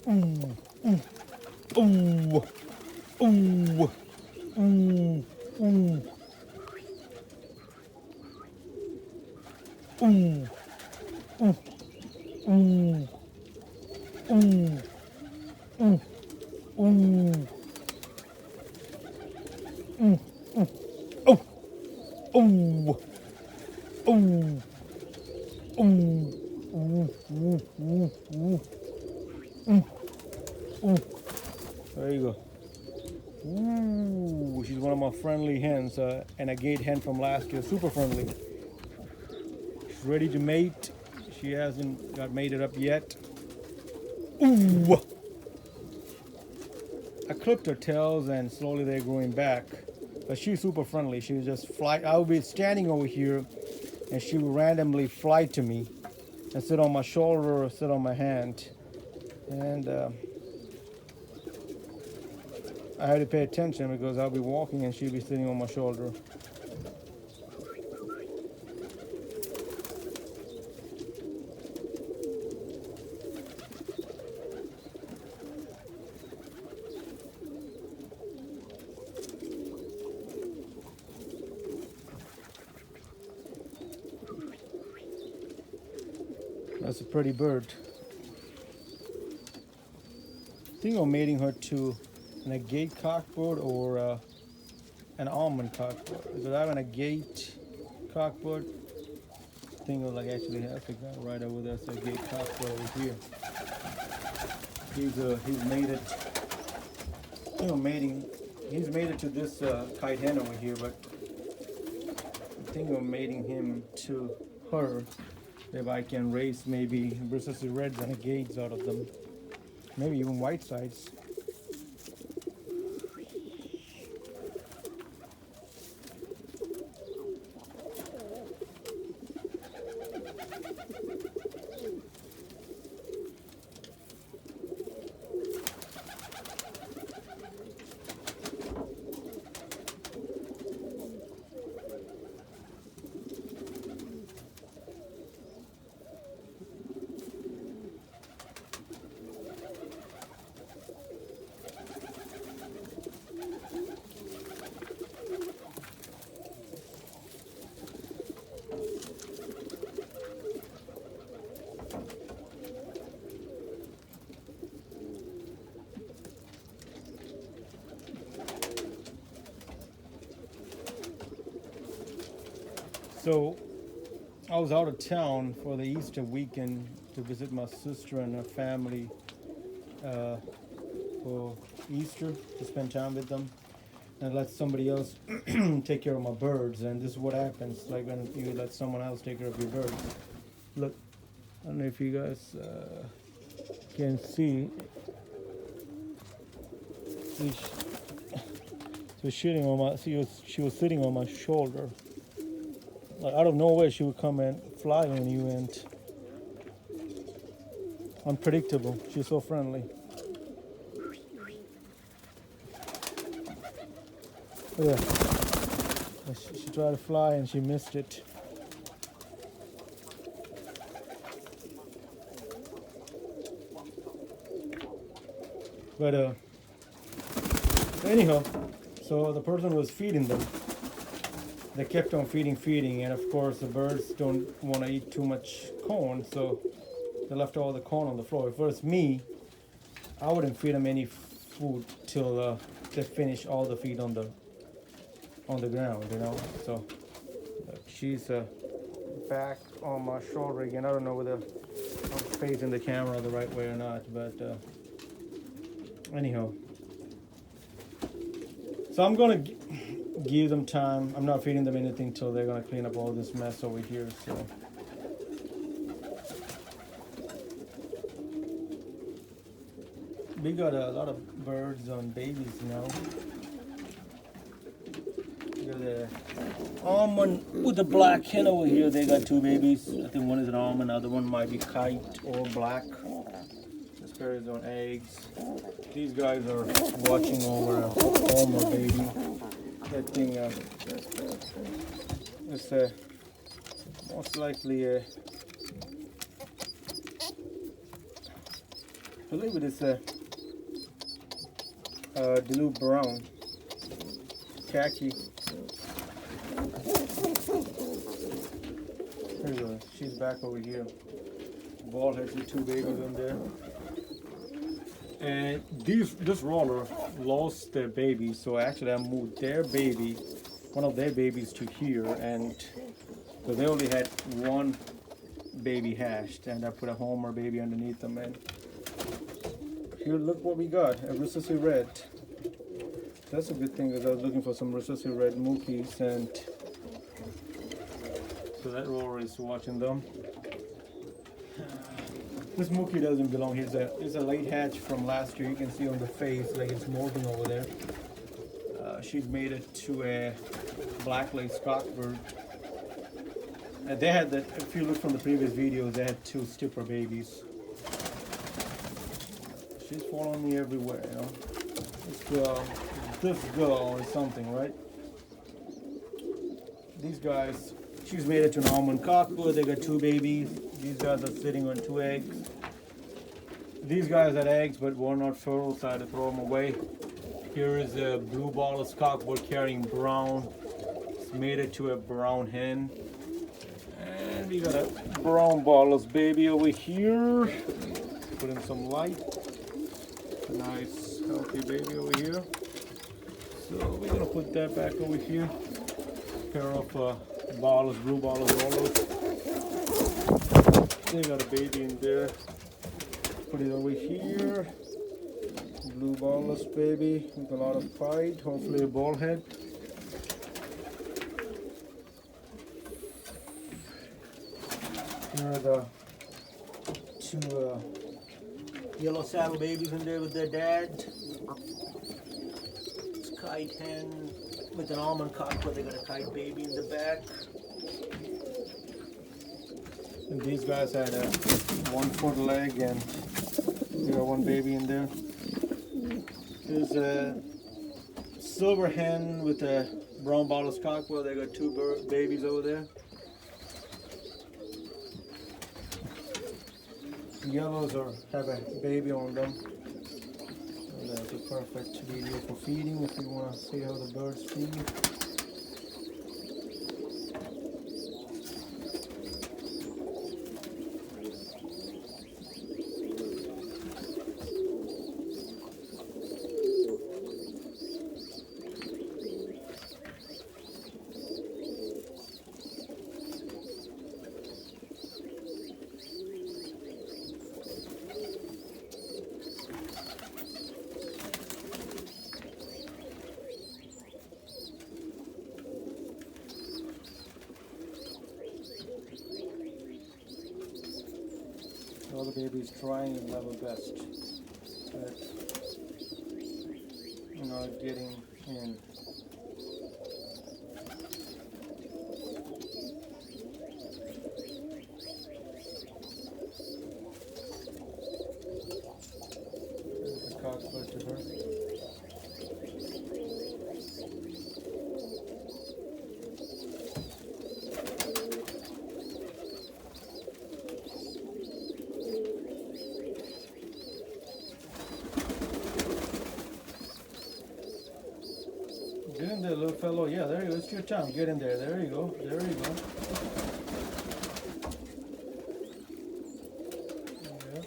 Ooh, ooh, ooh, ooh, ooh, ooh, ooh, ooh, ooh, ooh, ooh, ooh, ooh, there you go. Ooh, she's one of my friendly hens, an agate hen from last year, super friendly. She's ready to mate. She hasn't got mated up yet. Ooh, I clipped her tails and slowly they're growing back. But she's super friendly. She would just fly. I would be standing over here and she would randomly fly to me and sit on my shoulder or sit on my hand. And I had to pay attention because I'll be walking and she'll be sitting on my shoulder. That's a pretty bird. I think I'm mating her to an agate cockbird or an almond cockbird. Because I have an agate cockbird. I think like actually that's the guy right over there. That's a agate cockbird over here. He's mated. Mating. He's mated to this kite hen over here, but I think I'm mating him to her. If I can raise maybe versus the reds and agates out of them, maybe even white sides. So I was out of town for the Easter weekend to visit my sister and her family uh, for Easter to spend time with them and let somebody else take care of my birds. And this is what happens like when you let someone else take care of your birds. Look, I don't know if you guys can see. She's, shitting on my. She was sitting on my shoulder. Like out of nowhere, she would come and fly on you, and unpredictable. She's so friendly. Oh, yeah, she tried to fly and she missed it. But anyhow, so the person was feeding them. They kept on feeding, and of course the birds don't want to eat too much corn, so they left all the corn on the floor. If it was me, I wouldn't feed them any food till they finish all the feed on the ground, So she's back on my shoulder again. I don't know whether I'm facing the camera the right way or not, but anyhow. So I'm gonna give them time. I'm not feeding them anything till they're gonna clean up all this mess over here. So we got a lot of birds on babies now. We got the almond with the black hen over here. They got two babies. I think one is an almond, the other one might be kite or black. This pair is on eggs. These guys are watching over a Homer baby. That thing is most likely believe it is a dilute brown, khaki. Here we go. She's back over here. Ball heads with 2 babies in there. And this roller lost their baby, so actually I moved their baby, one of their babies, to here, and so they only had 1 baby hatched, and I put a Homer baby underneath them. And here, look what we got, a recessive red. That's a good thing, because I was looking for some recessive red mookies, and so that roller is watching them. This mookie doesn't belong here. It's a late hatch from last year. You can see on the face, like it's molting over there. She's made it to a black-laced cockbird. They had that, if you look from the previous videos, they had 2 stipper babies. She's following me everywhere, you know. This girl is something, right? These guys, she's made it to an almond cockbird. They got 2 babies. These guys are sitting on 2 eggs. These guys had eggs but were not fertile, so I had to throw them away. Here is a blue ballless cockbird carrying brown. It's made it to a brown hen. And we got a brown ballless baby over here. Put in some light. A nice healthy baby over here. So we're gonna put that back over here. Pair of ballless, blue ballless rollers. They got a baby in there. Put it over here. Blue ballless baby with a lot of pride. Hopefully a ball head. Here are the 2 yellow saddle babies in there with their dad. It's kite hen with an almond cockbird. They got a kite baby in the back. And these guys had a 1-foot leg, and we got 1 baby in there. There's a silver hen with a brown ballless cockbird. They got 2 babies over there. The yellows have a baby on them. And that's a perfect video for feeding if you want to see how the birds feed. All the babies trying their level best, but not getting in. There's the cockbird to her. Get in there, little fellow. Yeah, there you go. It's your time. Get in there. There you go. There you go. Yeah.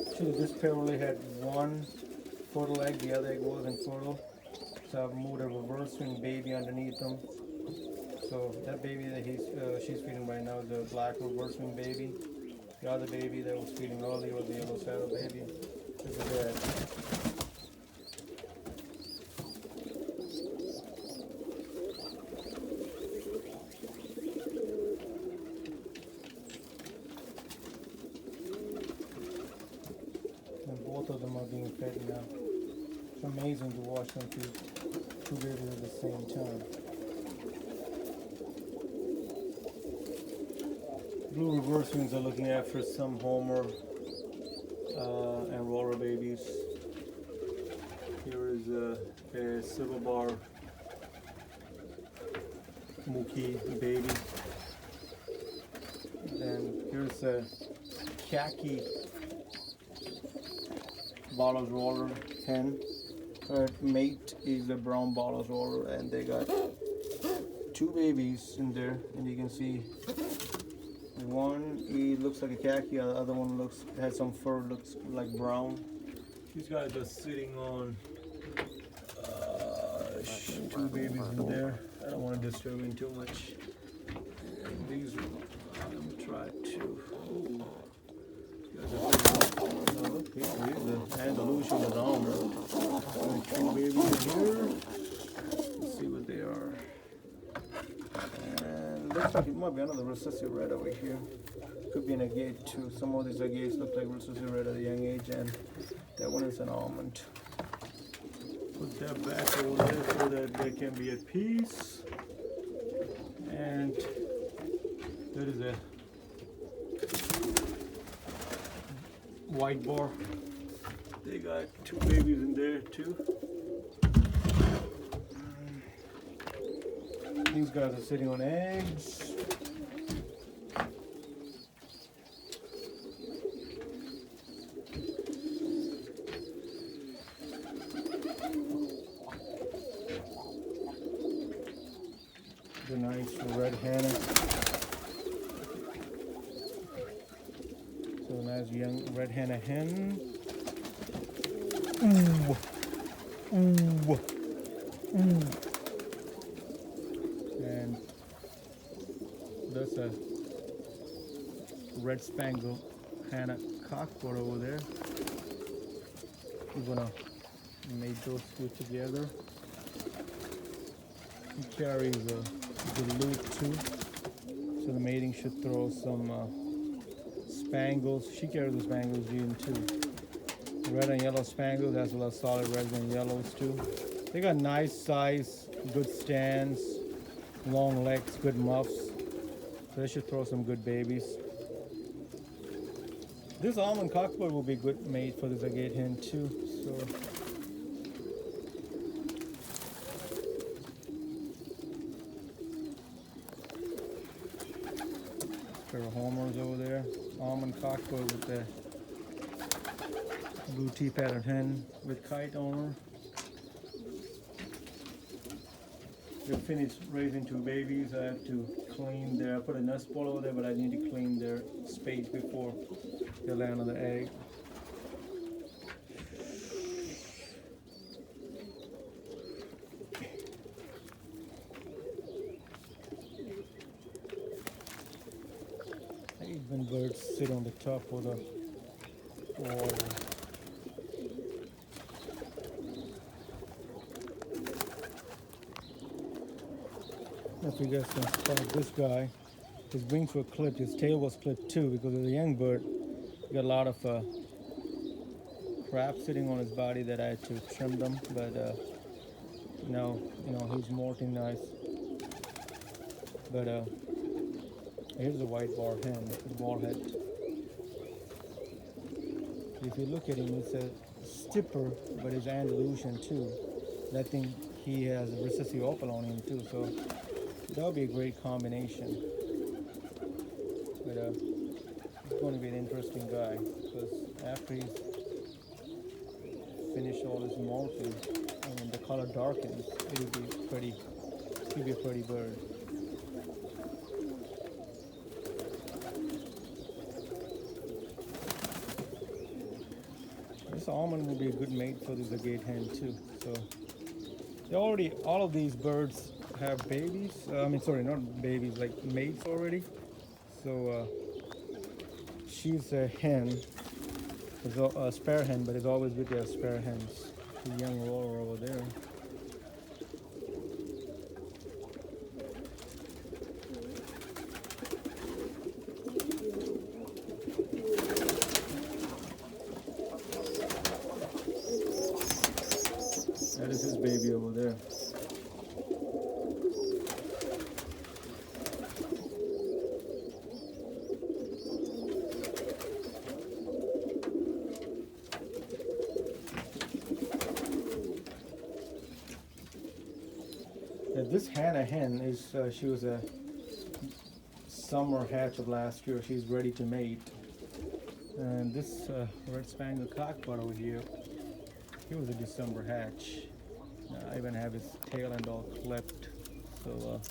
Actually, this pair only had 1 fertile egg, the other egg wasn't fertile, so I've moved a reverse swing baby underneath them. So that baby that she's feeding right now is a black reverse swing baby. The other baby that was feeding earlier was the yellow saddle baby. This is it. And both of them are being fed now. It's amazing to watch them feed 2 babies at the same time. Blue reverse wings are looking after some Homer and roller babies. Here is a silver bar Mookie baby. Then here's a khaki bottles roller hen. Her mate is a brown bottles roller, and they got two babies in there, and you can see one, he looks like a khaki, the other one has some fur, looks like brown. These guys are sitting on two babies in there. I don't want to disturb him too much. And these, I'm trying to. Oh, okay, here's the Andalusian with armor. Two babies in here. Let's see what they are. And looks like it might be another recessive red over here. Could be an agate too. Some of these agates look like recessive red at a young age, and that one is an almond. Put that back over there so that they can be at peace. And there is a white bar. They got two babies in there too. These guys are sitting on eggs. The nice red henna. So a nice young red henna hen. Ooh. Ooh. Ooh. And that's a red spangled henna cockpot over there. We're gonna make those two together. He carries the loop too, so the mating should throw some spangles. She carries the spangles gene too. Red and yellow spangles as well as solid reds and yellows too. They got nice size, good stands, long legs, good muffs. So they should throw some good babies. This almond cockpot will be a good mate for this agate hen too. So pair of homers over there. Almond cockpot with the blue tea pattern hen with kite owner. They finished raising two babies. I have to clean their, I put a nest ball over there, but I need to clean their space before they land on the egg. I hate when birds sit on the top of the wall. If you guys can spot this guy, his wings were clipped, his tail was clipped too because of the young bird. He got a lot of crap sitting on his body that I had to trim them, but now, he's molting nice. But here's the white bar hen, the ball head. If you look at him, it's a stipper, but it's Andalusian too. I think he has a recessive opal on him too, so that would be a great combination. But he's going to be an interesting guy because after he's finished all his molting, and when the color darkens, he'll be a pretty bird. This almond will be a good mate for this agate hen too. So all of these birds have babies. Not babies, like mates already. So she's a hen, a spare hen, but it's always with their spare hens. The young roller over there. That is his baby over there. This Hannah hen is she was a summer hatch of last year. She's ready to mate. And this red spangled cockpot over here, he was a December hatch. I even have his tail and all clipped. So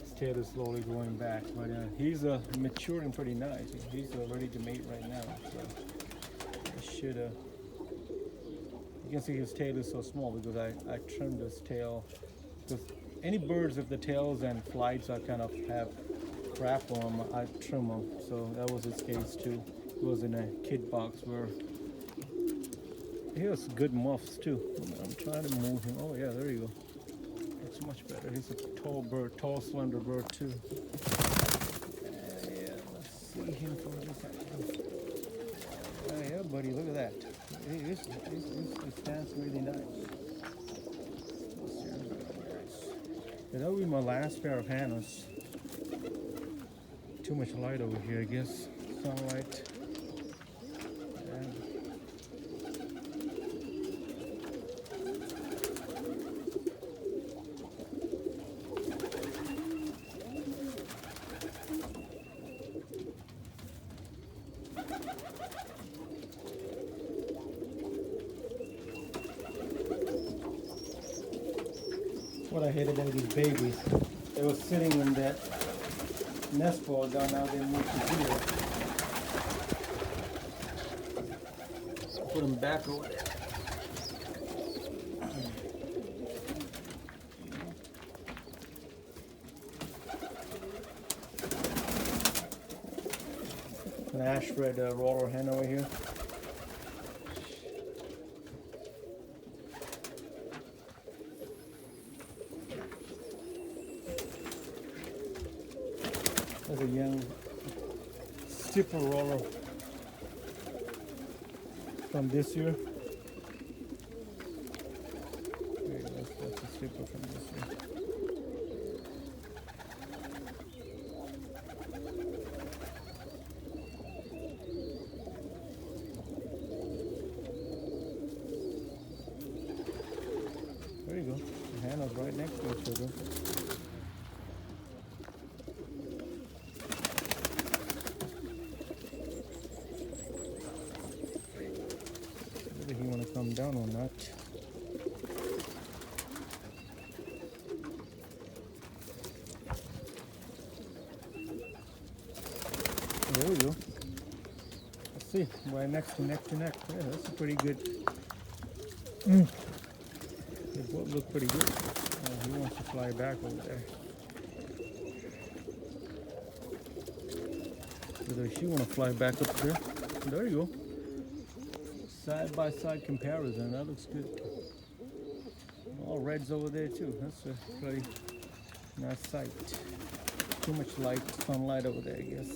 his tail is slowly growing back. But he's maturing pretty nice. He's ready to mate right now. So I should. You can see his tail is so small because I trimmed his tail. Because any birds, if the tails and flights are kind of have crap on them, I trim them. So that was his case too. He was in a kid box where he has good muffs too. I'm trying to move him. Oh yeah, there you go. That's much better. He's a tall bird, tall, slender bird too. Yeah, let's see him from this angle. Oh yeah, buddy, look at that. He stands really nice. That'll be my last pair of Hannahs. Too much light over here, I guess. Sunlight. What I hated about these babies, they were sitting in that nest ball down. Now they moved to here. Put them back over there. An ash red roller hen over here. There's a young stiffer roller from this year. There you go, that's a stiffer from this year. There you go, the Hannah's right next to each other. Whether he want to come down or not. There we go. Let's see, right next to neck to neck. Yeah, that's a pretty good. They both look pretty good. He wants to fly back over there. Whether she want to fly back up there. There you go. Side by side comparison. That looks good. All reds over there too. That's a pretty nice sight. Too much light, sunlight over there, I guess.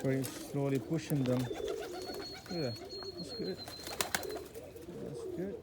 Very slowly pushing them. Yeah, that's good. That's good.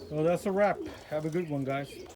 Well, that's a wrap. Have a good one, guys.